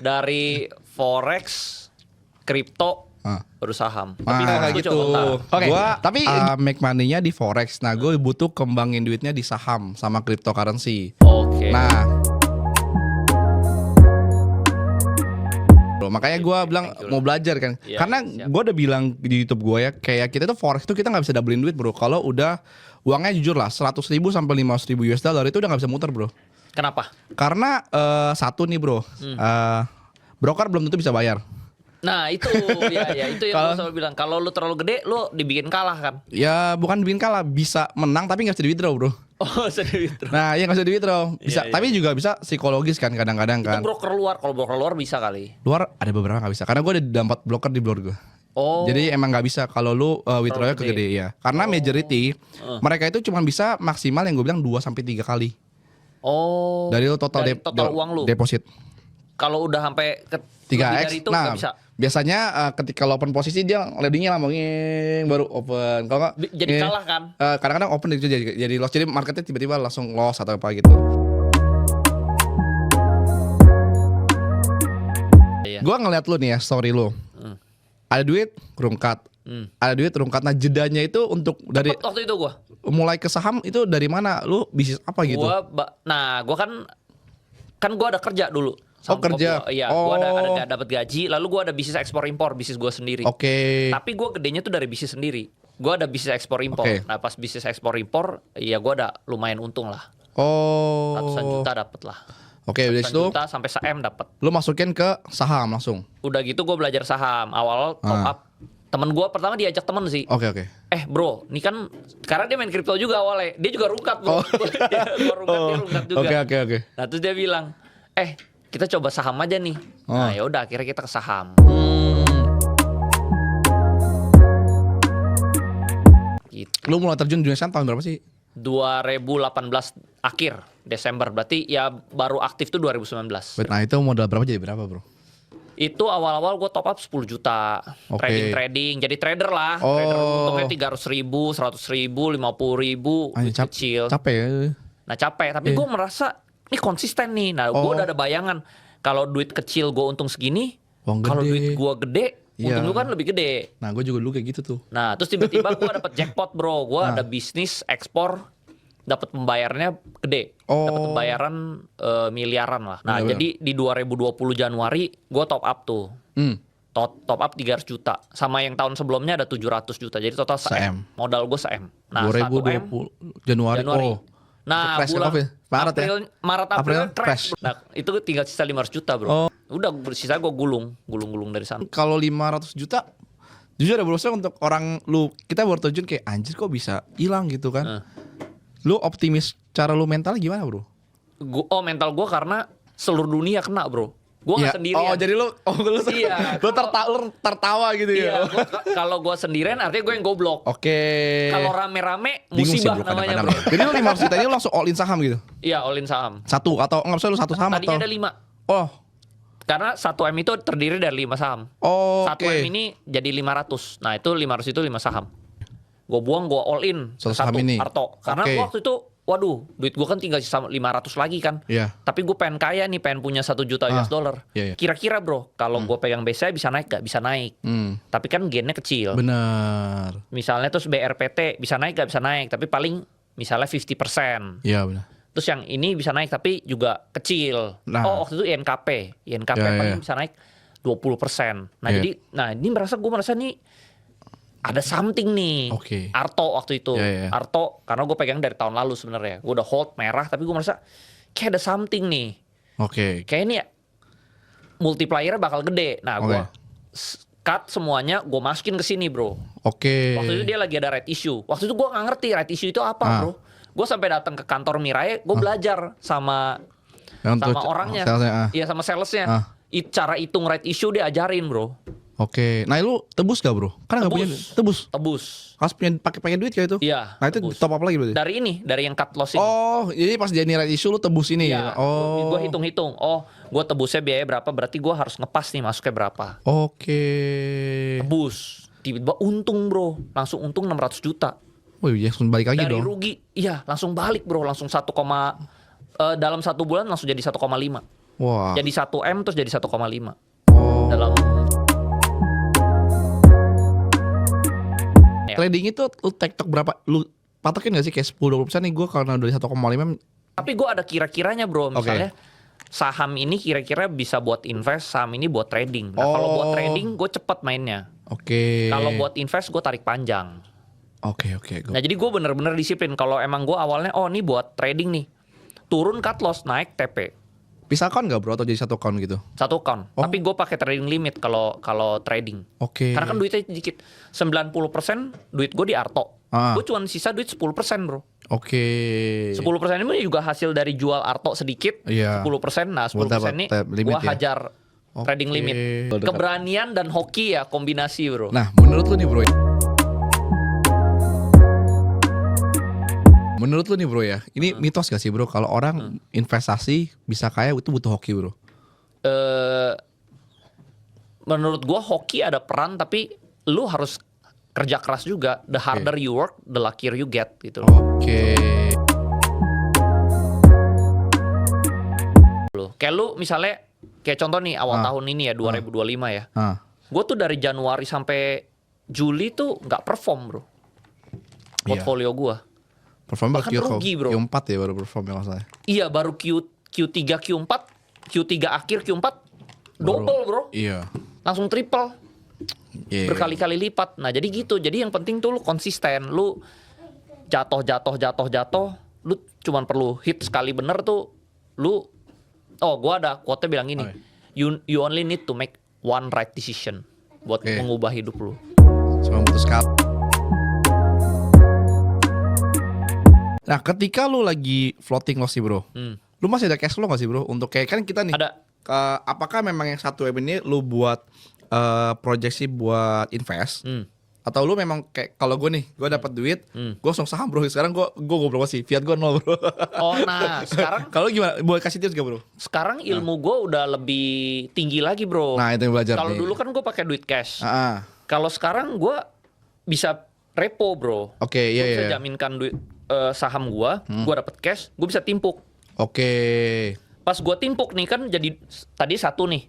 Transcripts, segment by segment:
Dari forex, kripto, baru saham. Tapi Nah forex gitu. gua cuma kontak. Oke, Gua tapi make money-nya di forex. Nah gue butuh kembangin duitnya di saham sama cryptocurrency. Oke. Nah, makanya gue bilang thank you mau belajar kan. Iya, Karena siap. gue udah bilang di YouTube gue ya, kayak kita tuh forex tuh kita nggak bisa doublein duit bro. Kalau udah uangnya jujur lah 100.000 sampai 50.000 US dollar itu udah nggak bisa muter bro. Kenapa? Karena satu nih bro, broker belum tentu bisa bayar. Nah itu ya itu yang Kalau- gue selalu bilang. Kalau lu terlalu gede, lu dibikin kalah kan. Ya bukan bikin kalah, bisa menang tapi nggak bisa di withdraw bro. Oh sedih itu. Nah iya nggak bisa di withdraw. Bisa, Iya, iya. tapi juga bisa psikologis kan kadang-kadang Itu kan. broker luar. Kalau broker luar bisa kali. Luar ada beberapa nggak bisa. Karena gue ada dampak broker di blog gue. Oh. Jadi emang nggak bisa kalau lu withdrawnya Terlalu kegede ya. Karena majority mereka itu cuma bisa maksimal yang gue bilang 2 sampai 3 kali Oh. dari lu total, Dari total uang lu. deposit. Kalau udah sampai ke 3x. dari itu Nah, nggak bisa. biasanya ketika lo open posisi dia leadingnya lama baru open. Kalau nggak Jadi kalah kan? kadang-kadang open itu jadi loss. Jadi marketnya tiba-tiba langsung loss atau apa gitu. Iya. Gua ngeliat lu nih ya story lu. Ada duit, rungkat. Ada duit, rungkat. Nah jedanya itu untuk dari Cepet waktu itu gua. mulai ke saham itu dari mana? Lu bisnis apa gitu? Gua kan gua ada kerja dulu. Oh, kerja. Iya, Oh. gua ada dapat gaji, lalu gua ada bisnis ekspor impor, bisnis gua sendiri. Oke. Tapi gua gedenya tuh dari bisnis sendiri. Gua ada bisnis ekspor impor. Oke. Nah, pas bisnis ekspor impor, ya gua ada lumayan untung lah. Oh. Ratusan juta dapet lah. Oke, dari Ratusan situ juta sampai se-M dapet. lu masukin ke saham langsung. Udah gitu gua belajar saham. Awal top up. Temen gua pertama diajak temen sih. Oke. Bro, ini kan karena dia main kripto juga awalnya. Dia juga rungkat bro. Gua rungkat, dia rungkat juga. Oke. Nah terus dia bilang, kita coba saham aja nih. Nah ya udah akhirnya kita ke saham. Gitu. Lu mulai terjun dunia saham tahun berapa sih? 2018 akhir Desember, berarti ya baru aktif tuh 2019. Nah itu modal berapa jadi berapa bro? Itu awal-awal gue top up 10 juta. Oke. Trading, jadi trader lah. Oh. Trader untungnya 300.000, 100.000, 50.000, Anjir, kecil. Capek ya. Nah capek, tapi gue merasa ini konsisten nih. Nah gue udah ada bayangan kalau duit kecil gue untung segini, Uang kalau gede. duit gue gede, Iya. untung gue kan lebih gede. Nah gue juga dulu kayak gitu tuh. Nah terus tiba-tiba gue dapet jackpot bro, gue ada bisnis ekspor, dapat pembayarannya gede, dapat pembayaran miliaran lah. Nah Bener-bener. jadi di 2020 Januari gue top up tuh. Top up 300 juta. Sama yang tahun sebelumnya ada 700 juta. Jadi total se-M. Modal gue se-M. Nah 2020 Januari. Oh. Nah Crash bulan off ya? Maret ya? April April crash. Nah itu tinggal sisa 500 juta bro. Udah sisa gue gulung dari sana. Kalau 500 juta jujur ya bro, saya untuk orang lu kita baru terjun kayak anjir kok bisa hilang gitu kan. Lu optimis cara lu mental gimana bro? Mental gue karena seluruh dunia kena bro. Gue Ya, gak sendirian. Oh jadi lu Iya. lu tertawa gitu Iya, ya. kalau gue sendirian artinya gue yang goblok. Oke. Kalau rame-rame Bingung sih, musibah bro, namanya kadang-kadang. bro. Jadi lu 500 juta ini lu langsung all in saham gitu? Iya all in saham. Satu atau nggak usah lu satu saham Tadinya atau? ada 5. Oh. Karena 1M itu terdiri dari 5 saham. Oh, 1M ini jadi 500. Nah itu 500 itu 5 saham. Gue buang, gue all in Satu saham ini? Arto. Karena Oke. gua waktu itu waduh, duit gue kan tinggal sisa 500 lagi kan. Iya. Tapi gue pengen kaya nih, pengen punya 1 juta US dollar. Iya. Kira-kira bro, kalau gue pegang BCA bisa naik gak? Bisa naik. Tapi kan gainnya kecil. Benar. Misalnya terus BRPT bisa naik gak? Bisa naik. Tapi paling misalnya 50%. Iya benar. Terus yang ini bisa naik tapi juga kecil. Nah. Waktu itu INKP. INKP Ya, paling ya. bisa naik 20%. Nah Ya. jadi, ini gue merasa nih ada something nih. Oke. Arto waktu itu. Ya, ya. Arto karena gue pegang dari tahun lalu sebenarnya. Gue udah hold merah tapi gue merasa kayak ada something nih. Oke. Kayak ini ya multipliernya bakal gede. Nah gue cut semuanya, gue masukin ke sini bro. Oke. Waktu itu dia lagi ada right issue. Waktu itu gue nggak ngerti right issue itu apa bro. Gue sampai datang ke kantor Mirai, gue belajar sama orangnya, iya sama salesnya. Cara hitung right issue dia ajarin bro. Oke. Nah lu tebus gak bro? Kan nggak punya tebus. Harus punya pakai duit kayak itu. Iya. Nah itu tebus. top up lagi berarti. Dari yang cut loss ini. Oh, jadi pas dia nilai isu lu tebus ini. Iya. Oh. Gue hitung-hitung. Oh, gue tebusnya biaya berapa? Berarti gue harus ngepas nih masuknya berapa. Oke. Tebus. Tiba-tiba untung bro, langsung untung 600 juta. Wih, langsung balik lagi Dari dong. rugi, iya langsung balik bro, langsung dalam 1 bulan langsung jadi 1,5. Wah. Jadi 1M terus jadi 1,5. Oh. Dalam trading itu lu tektok berapa? Lu patokin gak sih kayak 10-20% nih gue karena dari 1,5. Tapi gue ada kira-kiranya bro. Misalnya saham ini kira-kira bisa buat invest, saham ini buat trading. Nah kalau buat trading gue cepet mainnya. Kalau buat invest gue tarik panjang. Nah jadi gue bener-bener disiplin. Kalau emang gue awalnya ini buat trading nih, turun cut loss, naik TP. Bisa account gak bro atau jadi 1 account gitu? 1 account. Tapi gue pakai trading limit kalau trading. Karena kan duitnya dikit. 90% duit gue di Arto. Gue cuma sisa duit 10% bro. 10% ini juga hasil dari jual Arto sedikit. 10%. Nah 10% ini gue hajar trading limit. Keberanian dan hoki ya kombinasi bro. Nah menurut lu nih bro, ya, ini mitos gak sih bro kalau orang investasi bisa kaya itu butuh hoki bro? Menurut gua hoki ada peran, tapi lu harus kerja keras juga. The harder you work, the luckier you get gitu. Kayak lu misalnya kayak contoh nih awal tahun ini ya 2025 ya. Gua tuh dari Januari sampai Juli tuh nggak perform bro. Portfolio gua. Perform bahkan rugi bro. Q4 ya baru perform ya masalahnya. Iya baru Q3 Q4 Q3 akhir Q4 double bro. Iya. Langsung triple. Berkali-kali lipat. Nah jadi gitu. Jadi yang penting tuh lu konsisten. Lu jatuh. Lu cuman perlu hit sekali bener tuh. Lu gua ada quote bilang gini. You only need to make one right decision buat mengubah hidup lu. Cuma butuh sekali. Nah ketika lu lagi floating loss sih bro, lu masih ada cash flow gak sih bro? Untuk kayak kan kita nih, apakah memang yang 1M ini lu buat proyeksi buat invest? Atau lu memang kayak kalau gue nih, gue dapat duit, gue langsung saham bro. Sekarang gue berapa sih? Fiat gue 0 bro. Nah sekarang kalau gimana? Boleh kasih tips gak bro? Sekarang ilmu gue udah lebih tinggi lagi bro. Nah itu yang belajar. Kalau dulu kan gue pakai duit cash. Kalau sekarang gue bisa repo bro. Gue bisa jaminkan duit saham gua dapet cash, gua bisa timpuk. Pas gua timpuk nih kan jadi tadi 1 nih.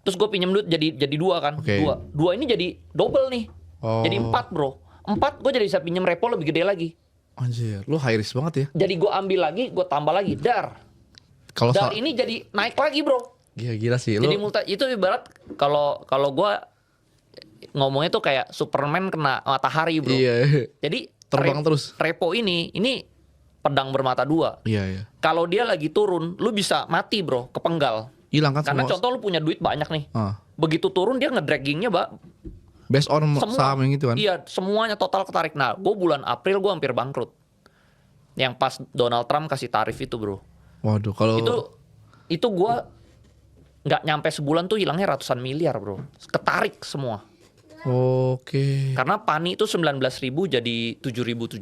Terus gua pinjam duit jadi 2 kan. 2 ini jadi double nih. Jadi 4 bro. 4 gua jadi bisa pinjam repo lebih gede lagi. Anjir, lu high risk banget ya. Jadi gua ambil lagi, gua tambah lagi. Dar ini jadi naik lagi bro. Gila sih. Jadi itu ibarat kalau gua ngomongnya tuh kayak Superman kena matahari bro. Jadi terbang terus. Repo ini pedang bermata 2. Kalau dia lagi turun, lu bisa mati bro, kepenggal. Hilang kan. Karena contoh lu punya duit banyak nih. Begitu turun dia ngedraggingnya based on saham yang itu kan. Iya, semuanya total ketarik. Nah, gue bulan April gue hampir bangkrut. Yang pas Donald Trump kasih tarif itu bro. Waduh, kalau itu gue nggak nyampe sebulan tuh hilangnya ratusan miliar bro. Ketarik semua. Karena Pani itu 19.000 jadi 7.700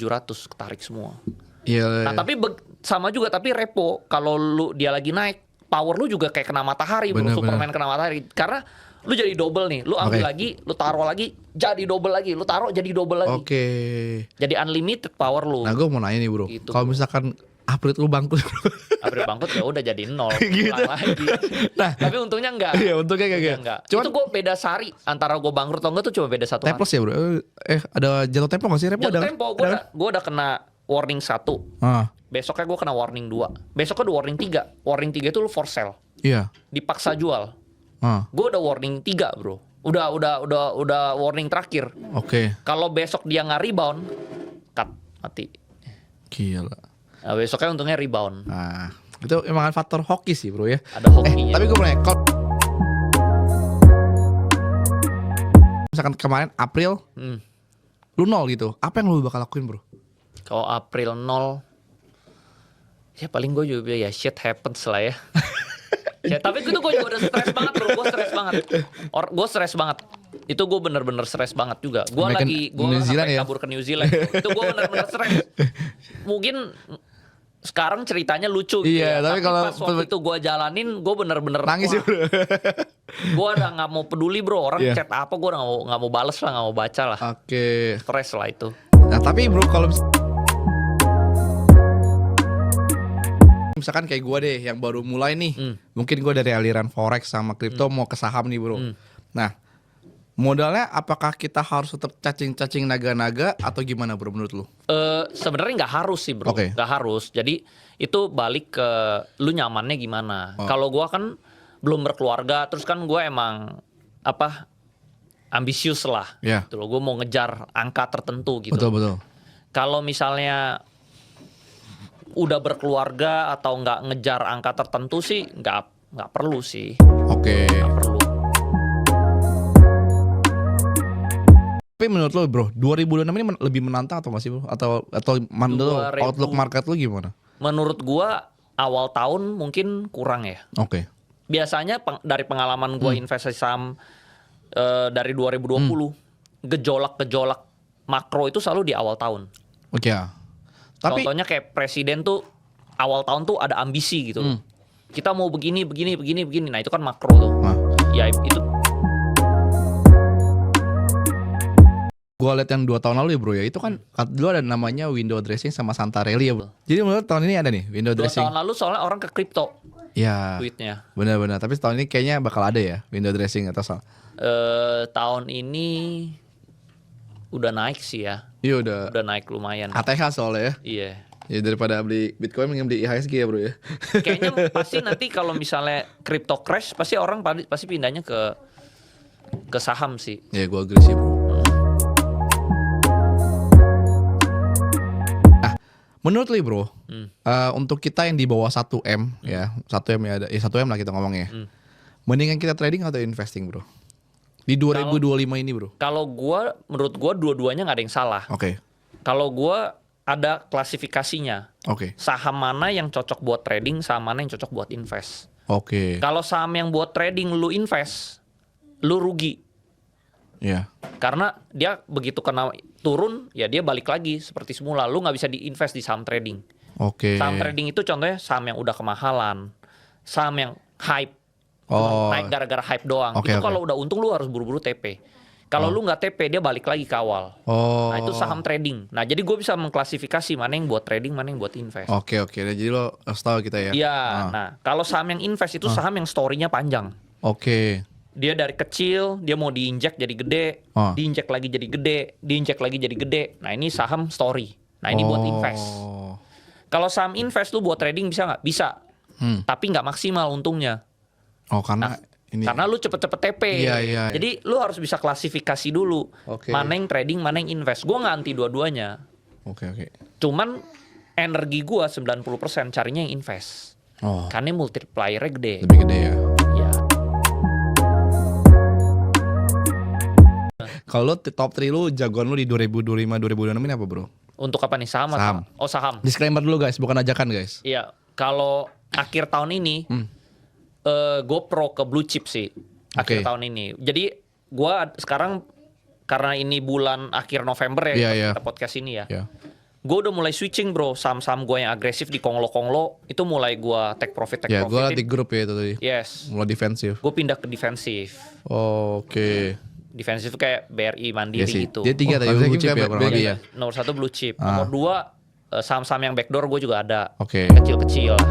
ketarik semua. Nah tapi sama juga tapi repo kalau dia lagi naik power lu juga kayak kena matahari bro. Superman kena matahari karena lu jadi double nih. Lu ambil lagi, lu taruh lagi, jadi double lagi. Lu taruh jadi double lagi. Jadi unlimited power lu. Nah gue mau nanya nih bro, gitu, kalau misalkan April lu bangkrut April bangkrut ya udah jadi 0 gitu. Lagi. Nah, tapi untungnya enggak. Iya, untungnya enggak. Cuman itu gue beda sehari antara gue bangkrut atau enggak tuh cuma beda 1 hari. Tempos ya bro. Ada jatuh tempo enggak sih? Jatuh tempo. Gue udah kena warning 1. Besoknya gue kena warning 2. Besoknya udah warning 3. Warning 3 itu lu for sale. Iya. Dipaksa jual. Gue udah warning 3 bro. Udah warning terakhir. Kalau besok dia nggak rebound, cut mati. Gila. Nah, besoknya untungnya rebound. Nah, itu emang faktor hoki sih bro ya. Ada hokinya. Tapi gue mau nanya, misalkan kemarin April, lu 0 gitu, apa yang lu bakal lakuin bro? Kalau April 0, ya paling gue juga ya shit happens lah ya. Ya tapi itu gue juga udah stres banget bro, gue stres banget. Itu gue bener-bener stres banget juga. Gue sampai kabur ke New Zealand. Itu gue bener-bener stres. Mungkin sekarang ceritanya lucu gitu ya. Tapi kalau pas waktu itu gue jalanin, gue bener-bener nangis ya bro. Gue udah gak mau peduli bro. Orang chat apa gue gak mau bales lah, gak mau baca lah. Stres lah itu. Nah tapi bro kalau Misalkan kayak gue deh yang baru mulai nih, mungkin gue dari aliran forex sama kripto mau ke saham nih bro. Nah, modalnya apakah kita harus tetap cacing-cacing naga-naga atau gimana bro menurut lu? Sebenarnya nggak harus sih bro, nggak harus. Jadi itu balik ke lu nyamannya gimana. Kalau gue kan belum berkeluarga, terus kan gue emang ambisius lah. Gitu loh, gue mau ngejar angka tertentu gitu. Betul. Kalau misalnya udah berkeluarga atau nggak ngejar angka tertentu sih nggak perlu sih. Nggak perlu. Tapi menurut lo bro, 2026 ini lebih menantang atau masih bro? Atau outlook market lo gimana? Menurut gua awal tahun mungkin kurang ya. Biasanya dari pengalaman gua investasi saham dari 2020, gejolak-gejolak makro itu selalu di awal tahun. Tapi contohnya kayak presiden tuh awal tahun tuh ada ambisi gitu. Kita mau begini. Nah itu kan makro tuh. Ya itu. Gue liat yang 2 tahun lalu ya bro ya, itu kan dulu ada namanya window dressing sama Santarelli ya bro. Jadi menurut tahun ini ada nih window dressing. 2 tahun lalu soalnya orang ke kripto. Ya. Duitnya. Benar. Tapi tahun ini kayaknya bakal ada ya window dressing atau soal. Tahun ini udah naik sih ya. Iya udah naik lumayan. ATH soalnya ya. Iya. Ya daripada beli Bitcoin mending beli IHSG ya bro ya. Kayaknya pasti nanti kalau misalnya crypto crash pasti orang pasti pindahnya ke saham sih. Ya gue agree sih bro. Menurut lu bro, untuk kita yang di bawah 1M ya, 1M ya ada, 1M lah kita ngomongnya. Mendingan kita trading atau investing bro? Di 2025 ini bro. Kalau menurut gua dua-duanya nggak ada yang salah. Kalau gua ada klasifikasinya. Saham mana yang cocok buat trading, saham mana yang cocok buat invest. Kalau saham yang buat trading lu invest, lu rugi. Karena dia begitu kena turun, ya dia balik lagi seperti semula. Lu nggak bisa diinvest di saham trading. Saham trading itu contohnya saham yang udah kemahalan, saham yang hype, naik gara-gara hype doang. Itu kalau udah untung lu harus buru-buru TP. Kalau lu nggak TP dia balik lagi ke awal. Nah itu saham trading. Nah jadi gue bisa mengklasifikasi mana yang buat trading, mana yang buat invest. Jadi lo harus tahu kita ya. Iya. Nah kalau saham yang invest itu saham yang story-nya panjang. Dia dari kecil, dia mau diinjek jadi gede, diinjek lagi jadi gede, diinjek lagi jadi gede. Nah ini saham story. Nah ini buat invest. Kalau saham invest lu buat trading bisa nggak? Bisa. Tapi nggak maksimal untungnya. Karena lu cepet-cepet TP. Jadi lu harus bisa klasifikasi dulu. Mana yang trading, mana yang invest. Gue nggak anti dua-duanya. Cuman energi gue 90% carinya yang invest. Karena multiplier-nya gede. Lebih gede ya. Kalau top 3 lu, jagoan lu di 2025-2026 ini apa bro? Untuk apa nih? Saham. Saham. Disclaimer dulu guys, bukan ajakan guys. Iya, kalau akhir tahun ini gue pro ke blue chip sih. Akhir tahun ini. Jadi gue sekarang karena ini bulan akhir November ya, kita podcast ini ya. Gue udah mulai switching bro, saham-saham gue yang agresif di konglo-konglo itu mulai gue take profit. Gue liat di grup ya itu tadi. Mulai defensif. Gue pindah ke defensif. Defensif kayak BRI Mandiri gitu. Dia 3 tadi blue chip ya kurang lebih ya. Nomor 1 blue chip. Nomor 2 saham-saham yang backdoor gue juga ada. Kecil-kecil lah.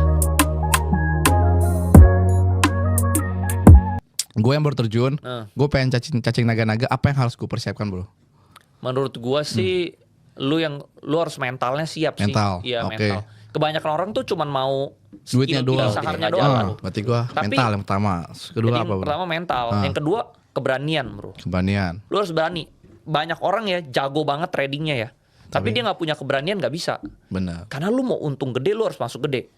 Gue yang baru terjun, gue pengen cacing naga-naga. Apa yang harus gue persiapkan bro? Menurut gue sih lu harus mentalnya siap sih. Iya mental. Kebanyakan orang tuh cuman mau duitnya doang, saharnya doang. Berarti gue mental yang pertama. Kedua apa bro? Pertama mental. Yang kedua keberanian bro. Lu harus berani. Banyak orang ya jago banget tradingnya ya. Tapi dia nggak punya keberanian nggak bisa. Benar. Karena lu mau untung gede lu harus masuk gede.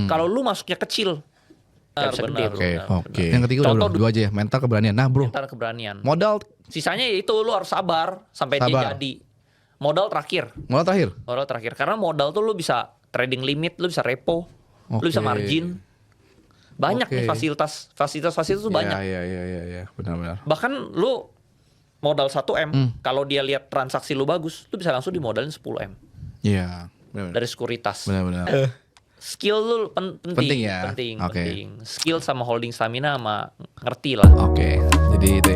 Kalau lu masuknya kecil nggak bisa gede bro. Yang ketiga udah dua aja ya. Mental keberanian. Nah bro. Mental keberanian. Modal. Sisanya itu lu harus sabar sampai dia jadi. Modal terakhir. Karena modal tuh lu bisa trading limit, lu bisa repo, lu bisa margin. Banyak nih fasilitas tuh banyak. Iya, benar. Bahkan lu modal 1M, kalau dia lihat transaksi lu bagus, lu bisa langsung dimodalin 10M. Iya, dari sekuritas. Benar. Skill lu penting ya. Penting. Skill sama holding stamina sama ngerti lah. Jadi itu.